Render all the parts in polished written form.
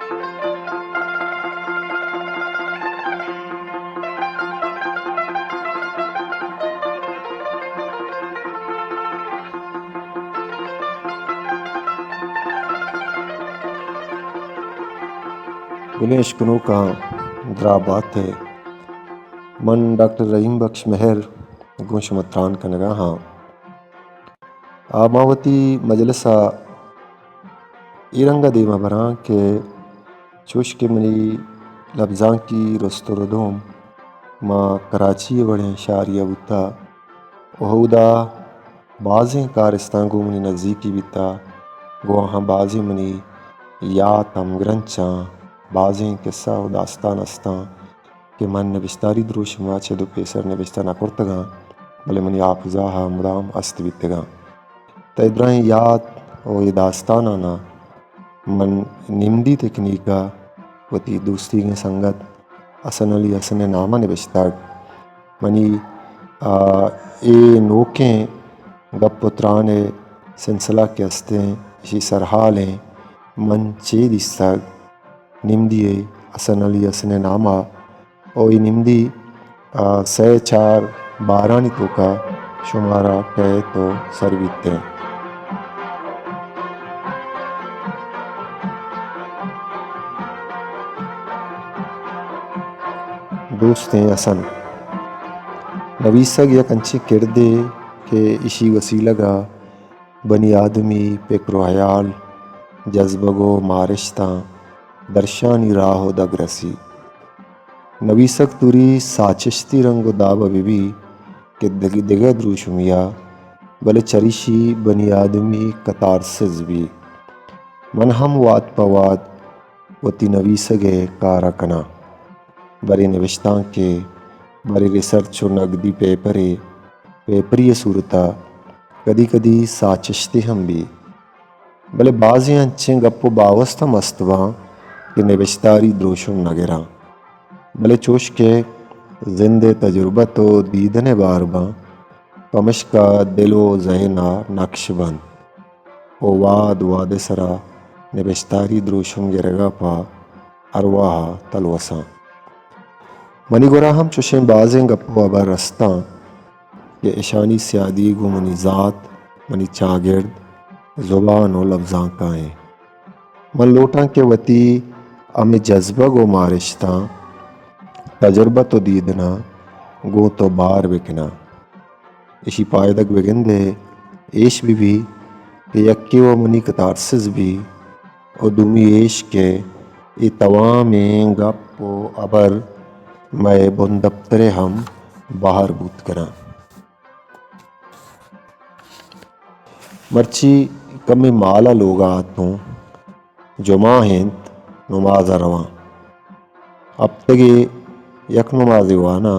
گلیں اشکنوں کا درا بات ہے من ڈاکٹر رحیم بخش مہر گوش متران کا نگاہاں آماوتی مجلسہ ایرنگا دیما براں کے چوش کے منی لفظاں کی رست و ردوم ماں کراچی وڑیں شاریہ بتا وہودا بازیں کارستان گو منی نزدیکی بیتا گواہاں بازیں منی یا تم گرنچاں بازیں قصہ و داستان استاں کہ من نبشتاری دروش ماچے دو پیسر نبشتہ نہ کرتگاں بلے منی حافظہ مدام است بیتگاں تا ادرائیں یاد و یہ داستانانا من نمدی تکنیکا وتی دوستی کے سنگت اسن علی اسن نامہ نبشتاگ منی اے نوکیں گپ پترانے سلسلہ کے ہستیں اسی سرحالیں من چے دیستاگ نمدی اسن علی اسن نامہ او یہ نمدی 3-4 بارانی تو کا شمارہ کہے تو سرویتے ہیں دوستیں اسن نویسگ یک انچے کردے کہ اسی وسیلہ گا بنی آدمی فکر و خیال جذبگو مارشتاں درشانی راہو دگ رسی نویسگ توری ساچشتی رنگ و دابہ بھی کہ دگہ دروشمیا بلے چریشی بنی آدمی کتارسز بھی من ہم واد پواد وتی نویسگے کارا کنا بری نوشتاں کے بری ریسرچ و نگدی پیپری صورتا کدی کدی ساچشتی ہم بھی بلے بعضیں انچیں گپو باوستہ مستواں کہ نوشتاری دروشم نگراں بلے چوش کے زند تجربت و دیدن بار باں پمش کا دل و ذہنہ نقش بند او واد سرا نوشتاری دروشم گرگا پا ارواح تلوساں منی گورا ہم چوشیں بازیں گپو ابر رستاں کہ اشانی سیادی گو منی ذات منی چاگرد زبان و لفظاں کائیں من لوٹاں کہ وتی ہمیں جذبہ گو مارشتاں تجربت و دیدنا گو تو بار بکنا اسی پائدگ بگندے ایش بھی کہ یکی و منی کتارسز بھی او دومی ایش کے ای توامیں گپ و ابر میں بن دفترے ہم باہر بوت کراں مرچی کمی مالا لوگا آتوں جمعہ ہنت نماز رواں اب تگے یک نماز وانا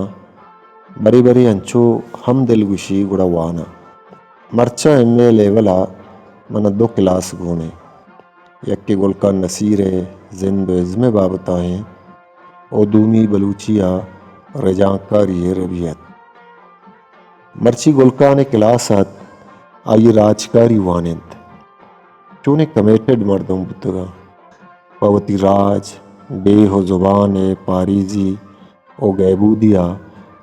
بری بری انچو ہم دلگوشی گڑا وانا مرچا ایم لیولا من 2 کلاس گونے یکی گلکان نصیر زند و عزم بابتا ہیں او دومی بلوچیا رجاں کاری ربیت مرچی گلکان کلاسات آئی راجکاری وانند چونے کمیٹڈ مردم بتگا پوتی راج بے ہو زبان پاریزی او گیبودیا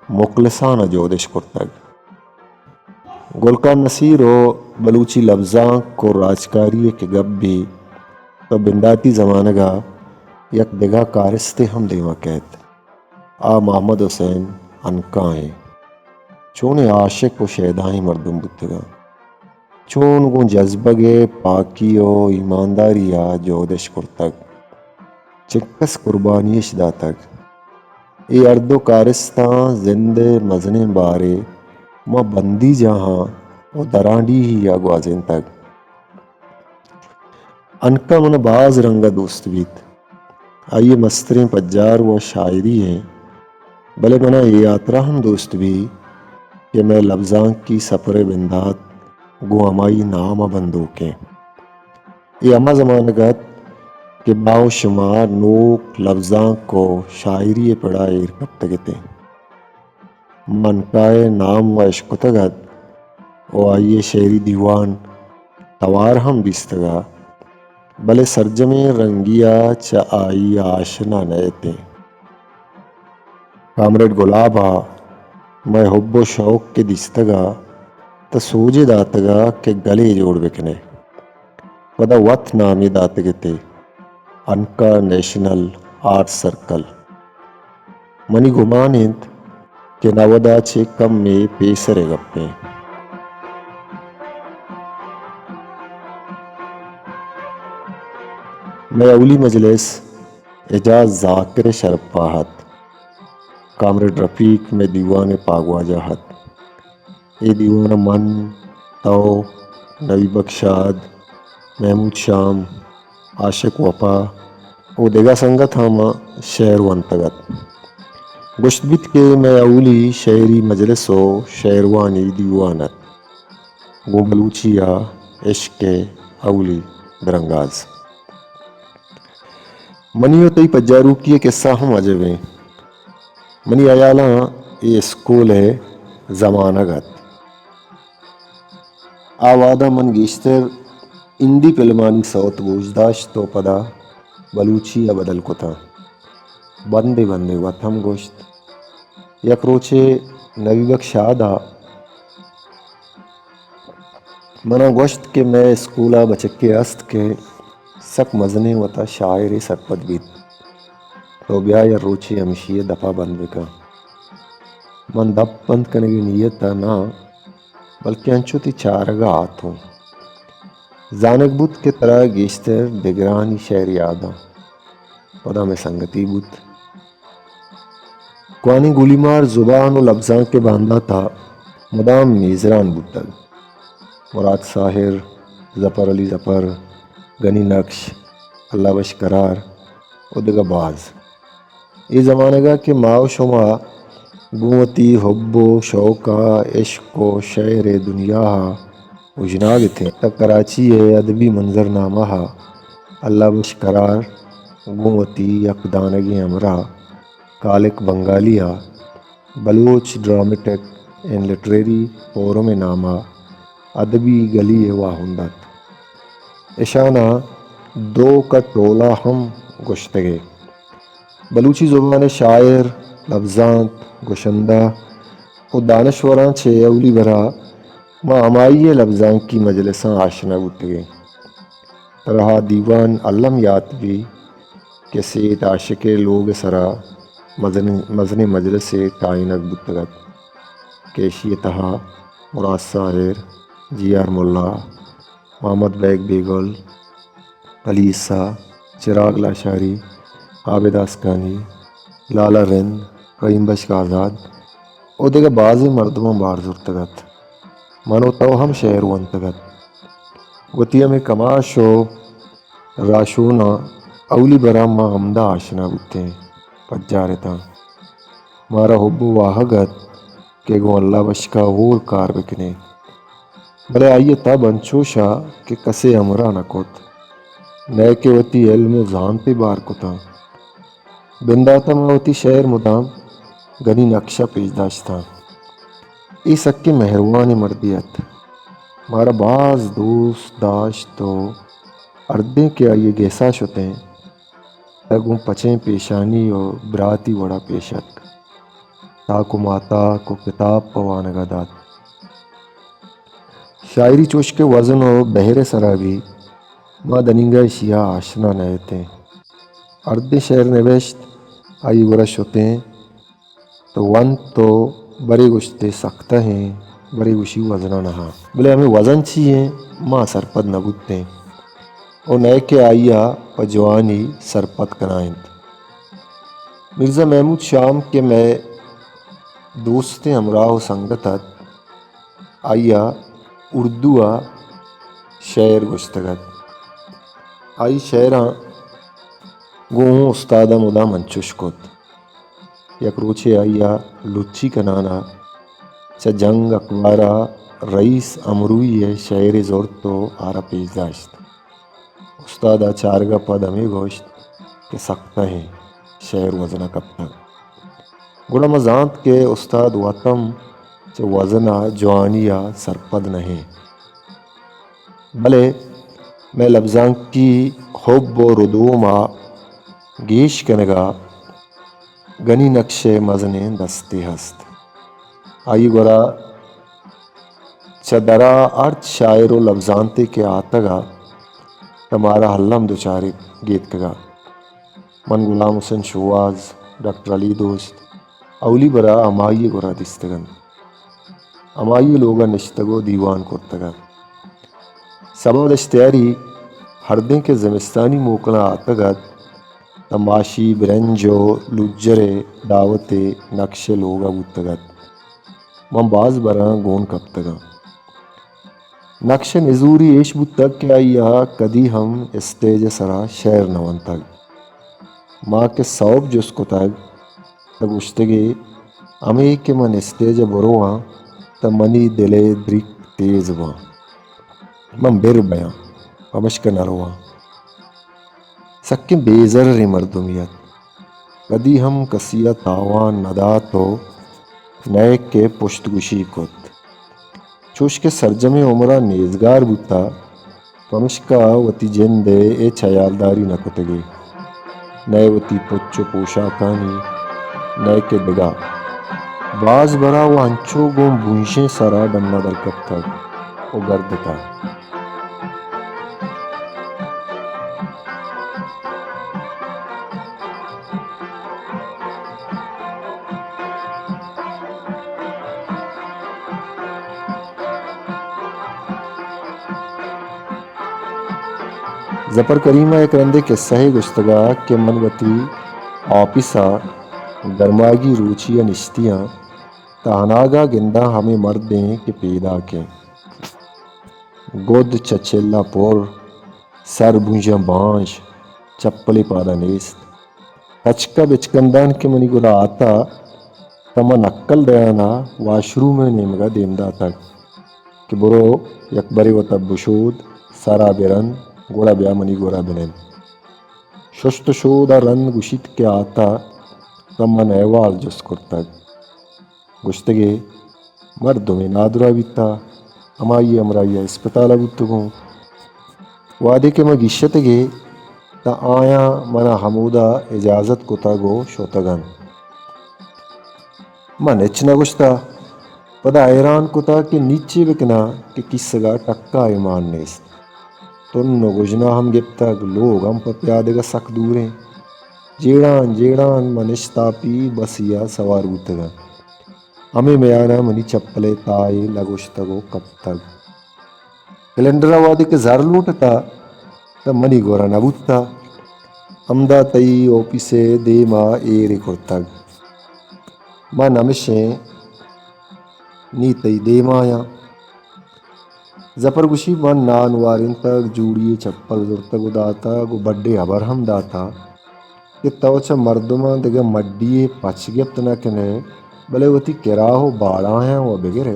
مخلصانہ جودش کرتگ گلکان نصیر و بلوچی لفظاں کو راجکاری کے گپ بھی تو بنداتی زمانہ گا یک دگہ کارستے ہم دیما کہت آ محمد حسین انکائیں چونے عاشق و شیدائیں مردم بتگا چون گو جذبگے پاکی و ایمانداریا جودش کرتگ چکس قربانیش داتگ ای اردو کارستاں زند مزنے بارے ما بندی جہاں و درانڈی ہی یا گوازن تگ انکا من باز رنگا دوست بیت آئیے مستریں پجار و شاعری ہیں بلے منا یہ یاترا ہم دوست بھی کہ میں لفظاں کی سفر بندات گو ہمائی نام بندوکیں یہ اما زمانگت کہ باو شمار نوک لفظاں کو شاعری پڑھائے کب تگتے منکائے نام و عشق تگت او آئیے شعری دیوان توار ہم بیستگا بلے سرجم رنگیا چ آئی آشنا نیتے کامریڈ گلابا میں حب و شوق کے دستگا تا سوجے داتگا کہ گلے جوڑ بکنے ودا وط نامی داتگتے انکا نیشنل آرٹ سرکل منی گمانند کہ نودا چھے کم میں پیسرے گپیں میں اولی مجلس اعجاز ذاکر شرپاہت کامریڈ رفیق میں دیوان پاگوا جاہت اے دیوان من تو نبی بخشاد محمود شام عاشق وفا او دیگا سنگت ہما شعر وانتگت گشت بیت کے میں اولی شعری مجلس و شعروانی دیوانت گو بلوچیا عشق اولی درنگاز منی تی پجارو کی قصہ ہم عجبیں منی عیالاں یہ اسکول ہے زمانہ گت آوادہ من گیشتر اندی پلمانی صوت گوشداشت تو پدا بلوچی بدل کتا بندے بندے وطم گوشت یک روچے نبی بخشادہ منا گوشت کہ میں اسکولا بچکے است کے سک مزنے وطا شاعری سرپد بیت تو بیا یا روچے ہمشیے دفع بند بکا من دپ بند کنگی نیت نا بلکہ انچو تی چارگا آتوں زانک بود کے طرح گیشتر دگرانی شعر یادا پدا میں سنگتی بود کوانی گولی مار زبان و لفظاں کے باندھا تھا مدام میزران بودتل مراد ساحر ظفر علی ظفر گنی نقش اللہ بش قرار و دگا باز یہ زمانہ گا کہ ماو شما گوتی حب و شوقا عشق و شعر دنیا اجناگ تھے تک کراچی ادبی منظر نامہ اللہ بش قرار گوتی یقدانگی امرا کالک بنگالیا Baloch dramatic and literary forum نامہ ادبی گلی واہندت اشانہ دو کا ٹولہ ہم گشتگے بلوچی زبان شاعر لفظانت گشندہ و دانشوراں چھے اولی برا ما ہمائی لفظاں کی مجلساں آشنا بودتگے رہا دیوان علم یات بھی کہ سیت عاشق لوگ سرا مزن مجلس ٹائنک بودتگت کیشی تہا مراد ساحر جی آر ملا محمد بیگ بیگل علی عیسیٰ چراغ لاشاری عابد اسکانی لالا رند رحیم بشک آزاد او دیگا بعض مردموں بار زرتگت منو تو ہم شعر ونتگت گتیا میں کماش و راشونا اولی برا ما ہمدہ آشنا بودتے پجارتا مارا حب واہگت کہ گو اللہ بشکا اور کار بکنے بلے آئیے تا بنچوشا کہ کسے امرا نہ کوت نئے کے وتی علم و زانتے بار کتا بنداتا موتی شعر مدام گنی نقشہ پیش داشتا ای سکی مہروانی مردیت مارا بعض دوست داشت تو اردیں کے آئیے گیسا شتیں تگوں پچیں پیشانی و براتی وڑا پیشک تاکو ماتا کو کتاب پوانگا دات شاعری چوش کے وزن و بہر سرابی ما دننگا شیا آشنا نیتے اردیں شعر نوشت آئی ورش ہوتیں تو ون تو بڑے گشتے سختہ ہیں بڑے گشی وزنہ نہا بلے ہمیں وزن چیئیں ماں سرپد نبوتیں اور نئے کے آئیا پجوانی سرپد کنائند مرزا محمود شام کے میں دوست ہمراہ و سنگتت آئیا اردوآ شعر گشتگت آئی شعراں گوہوں استادہ مدا منچوش کت یک روچے آئیا لچی کنانا چا جنگ اکوارا رئیس امروی شعر زورت تو آرا پیش داشت استادہ چارگا پد ہمیں گوشت کہ سختہ ہیں شعر وزنہ کب تک گڑا مزانت کے استاد وطم چا وزنہ جوانیہ سرپد نہیں بلے میں لفظاں کی حب و ردوما گیش کنگا گنی نقش مزن دستی ہست. آئی گورا چدرا ارچ شاعر و لفظانتے کے آتگا تمہارا حلم دوچارے گیت کگا. من غلام حسین شواز، ڈاکٹر علی دوست اولی برا امائی گورا دستگن امائی لوگا نشتگو دیوان کرتگا. سبب دشتیاری ہردیں کے زمستانی موکلا آتگت تماشی برنجو لجرے دعوت نقش لوگا بوتگت. من باز برا گون کپتگا نقش نزوری ایش بوتگ کہ آئیا کدی ہم اسٹیج سرا شعر نون تگ ماں کے سوب جس کو تگ تگ اشتگے ہمیں کہ من اسٹیج بروآں تا منی دلے درک تیز باں من بر بیاں پمشک نرواں سکیں بیزر مردمیت کدی ہم کسیا تاوان ندا تو نئے کے پشت گشی کت چوش کے سرجم عمرہ نیزگار بوتا پمشکا وتی جند اے چھیالداری نکتگے نئے وتی پچو پوشاکانی نئے کے دگا باز برا وہ انچو گوں بونشیں سرا ڈمنا در کپتگ او گردتا. زپر کریمہ ایک رندے قصہ گشتگا کہ من وتی آپسا گرماگی روچیا نشتیاں تہناگا گندا ہمیں مردیں کہ پیدا کے گود چچیلا پور سر بونجاں بانش چپلے پادا نیست کچکا بچکندان کے منی گلا آتا تما نکل دیانا واش روم نیمگا دیمدا تک کہ برو یک برے و تب بشود سرا برن گوڑا بیا منی گورا بنن ششت شودا رند گشت کے آتا تمن احوال جس کرتگ گشتگے مردمے نادرا بیتا امائی امرائی اسپتالہ بوتگوں وعدے کے ما گشتگے تا آیا منا ہمودا اجازت کتا گو شوتگن من اچ نہ گشتا پدا حیران کتا کہ نیچے بکنا کہ کسگا ٹکا ایمان نیست تن گجنا ہم گپتگ لوگ ہم پا پیادگا سک دوریں جیڑان منش تاپی بسیا سوار بوتگا ہمیں میانا منی چپلے تائے لگوشتگو کپتگ کلنڈرا وعدے کے زر لوٹتا تا منی گورا نبوتا ہمدا تئی اوپیسے دیما ایرے کرتگ من ہمشیں نی تئی دیما آیا زپر گشی من نان وارن تک جوڑی چپل زرتگو داتا گو بڈے ابر ہم داتا کہ توچہ مردماں دگا مڈیے پچ گپت نہ کنے بلے وتی کراہو باڑا ہیں و بگرے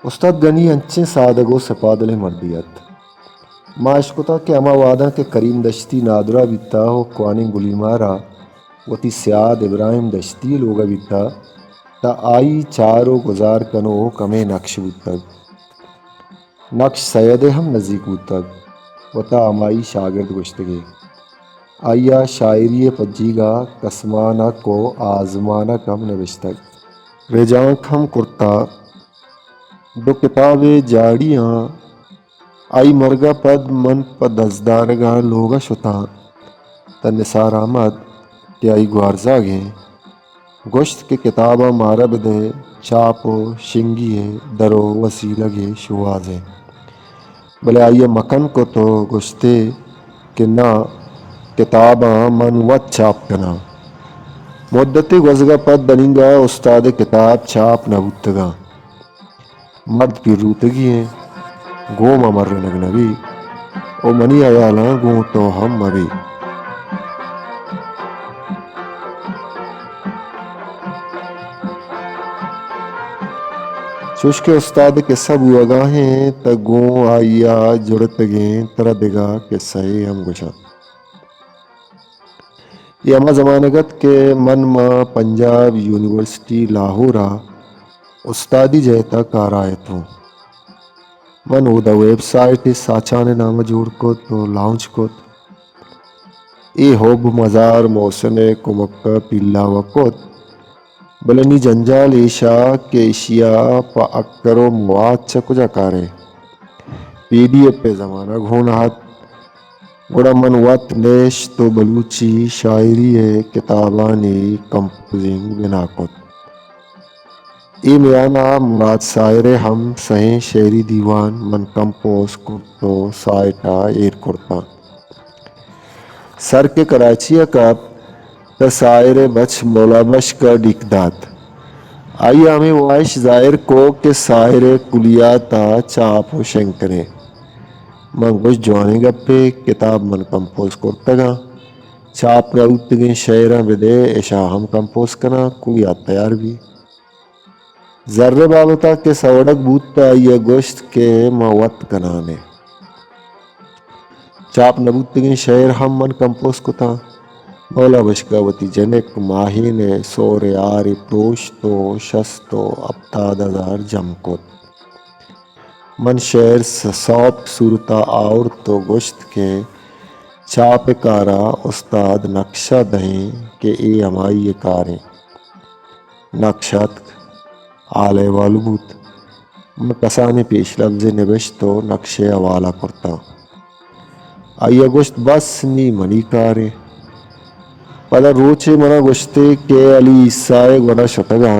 استاد گنی انچیں سادگو سپادلے مردیت معاش کتا کہ اما وعدہ کے کریم دشتی نادرا بیتا ہو کوانی گلی مارا وتی سیاد ابراہیم دشتی لوگا بیتا تا آئی چارو گزار کنو کمے نقش بوتگ نقش سید ہم نزدیک بوتگ وتا امائی شاگرد گشتگے آئیا شاعری پجیگا کسمانہ کو آزمانہ کم نوشتگ ریجانک ہم کرتا دو کتاب جاڑیاں آئی مرگا پد من پد دزدارگا لوگا شتا تا نثار احمد کہ آئی گوارزاگیں گوشت کے کتابہ مارا بدے چاپو شنگیے درو وسیلگے شوازیں بلے آئیے مکن کو تو گشتے کہ نہ کتاباں من وت چاپ کنا مدتی گزگا پد دننگا استاد کتاب چھاپ نہ بوتگا مرد پی روتگی ہیں گوما مر نگنبی او منی عیالاں گوں تو ہم مبی چوش کے استاد کے سب وگاہیں تا گوں آئیا جڑتگیں ترا دگا کہ سہے ہم گشا یہ اما زمانگت کے من ما پنجاب یونیورسٹی لاہورا استادی جہتا کار آیت ہوں من او دا ویب سائٹ ساچانے نام جوڑ کت تو لانچ کت اے ہوب مزار موسنے کمکہ پیلا وکت بلنی جنجال ایشا کہ ایشیا پا اکرو مواد چکجا کارے پی ڈی ایف پہ زمانہ گھونہت گوڑا من وقت نیش تو بلوچی شاعری کتابانی کمپوزنگ بنا کت ای میانا مراد سائرے ہم سہیں شعری دیوان من کمپوز کرتو سائٹا ایر کرتا سر کے کراچی کپ تا سائرے بچ مولا بش کا ڈک دات آئی ہمیں وائش ظاہر کو کہ سائرے کلیاتا چاپ و شنکرے من گوش جوانے گپے کتاب من کمپوز کرتگا چاپ روتگیں شعرہ بدے ایشا ہم کمپوز کنا کلیات تیار بھی ذرے بابتا کہ سوڑک بوتا یہ گوشت کے موت کنانے چاپ نبوتگیں شعر ہم من کمپوز کتا مولا بشکاوتی جنک ماہین سور آری پروشتو شستو ابتاد ہزار جم کت من شعر سوپ صورتا آور تو گوشت کے چاپ کارا استاد نقشہ دہیں کہ اے ہمائی کاریں نقشت آلے والو بوت میں کسانے پیش لفظ نبشت تو نقشے حوالہ کرتا آئیے گوشت بس نی منی کارے پدا روچے منا گوشتے کہ علی عیسائی گوڑا شتگا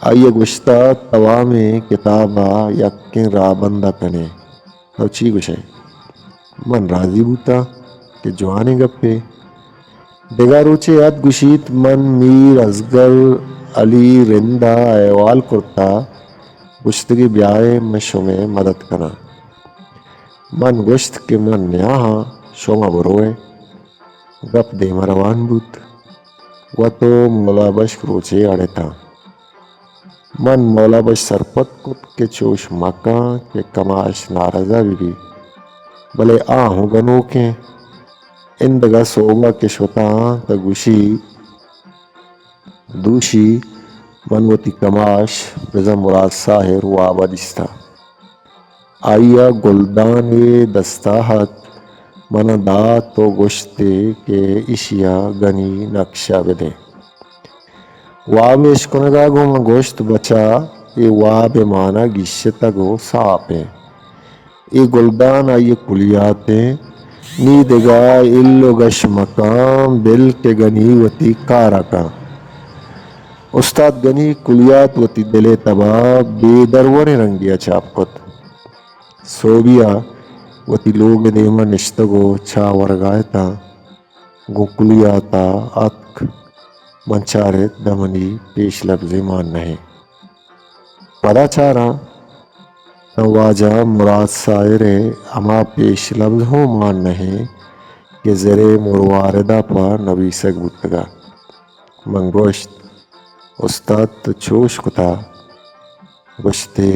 آئیے گوشتا توامے کتابا یکن را بندہ کنے تو چی گوشے من راضی بوتا کہ جوانے گپے دگا روچے یاد گوشیت من میر ازگر علی رندہ ایوال کرتا گوشتگی بیائے میں شمیں مدد کنا من گوشت کہ من نیاہاں شما بروئے گپ دے مروان بوت و تو مولا بشک روچے اڑے تھا من مولا بش سرپت کت کے چوش مکاں کہ کماش نارضا بھی بلے آہوں گنو کے اندگا صوبہ کے شوتاں تا گوشی دوشی منوتی کماش رضا مراد ساہر و آبادستہ آئیا گلدان دستاحت من دا تو گوشتے کہ اشیا گنی نقشہ بدے واب اشکنگا گو من گوشت بچا اے واب مانا گشتا گو ساپے اے گلدان آئیے کلیاتے نی دگا اللو گش مقام بل کے گنی وتی کارا کا استاد گنی کلیات وتی دلے تبا بے درور رنگیا چاپ کت سوبیا وتی لوگ دیما نشتگو چھا ورگائتا گو کلیاتا اتک منچارت دمنی پیش لفظ مان نہیں پدا چارا نواجہ مراد سائرے ہما پیش لفظ ہو مان نہیں کہ زرے مرواردہ پا نبی سگ بودتگا من گوشت استاد تو چوش کتا گوشتے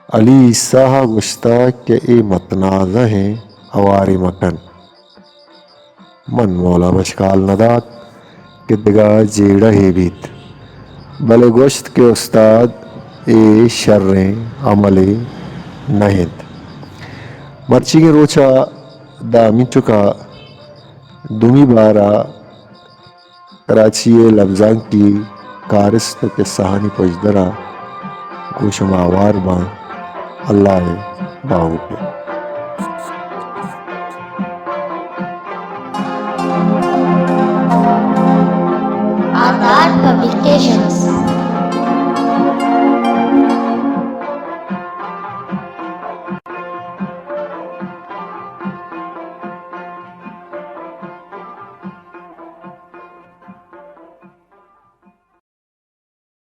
علی عیسیٰ گوشتا کہ اے متنازع ہیں اواری مکن من مولا بشکال ندات کہ دگا جیڑا ہی بیت بلے گوشت کے استاد اے شریں عملے نہت مرچی کے روچا دا منچو کا دومی بارا کراچی لفظان کی کارست کے سہانی پجدرا گوشم آوار بان اللہ باہو پہ Aadhaar Publications